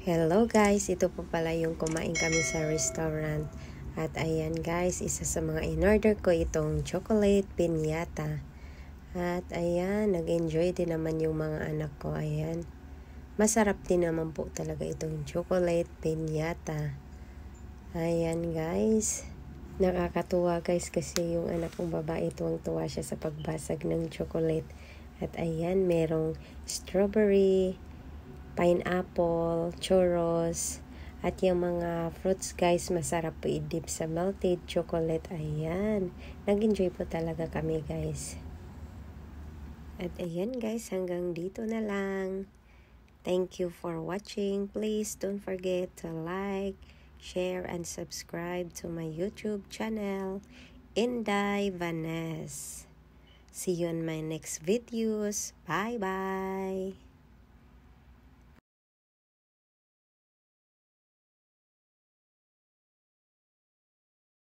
Hello guys, ito po pala yung kumain kami sa restaurant. At ayan guys, isa sa mga in-order ko itong chocolate piñata. At ayan, nag-enjoy din naman yung mga anak ko. Ayan, masarap din naman po talaga itong chocolate piñata. Ayan guys, nakakatuwa guys kasi yung anak kong babae tuwang-tuwa siya sa pagbasag ng chocolate. At ayan, merong strawberry, pineapple, churros, at yung mga fruits guys, masarap po i-dip sa melted chocolate. Ayan, nag-enjoy po talaga kami guys. At ayan guys, hanggang dito na lang. Thank you for watching. Please don't forget to like, share, and subscribe to my YouTube channel, Inday Vaness. See you in my next videos. Bye bye.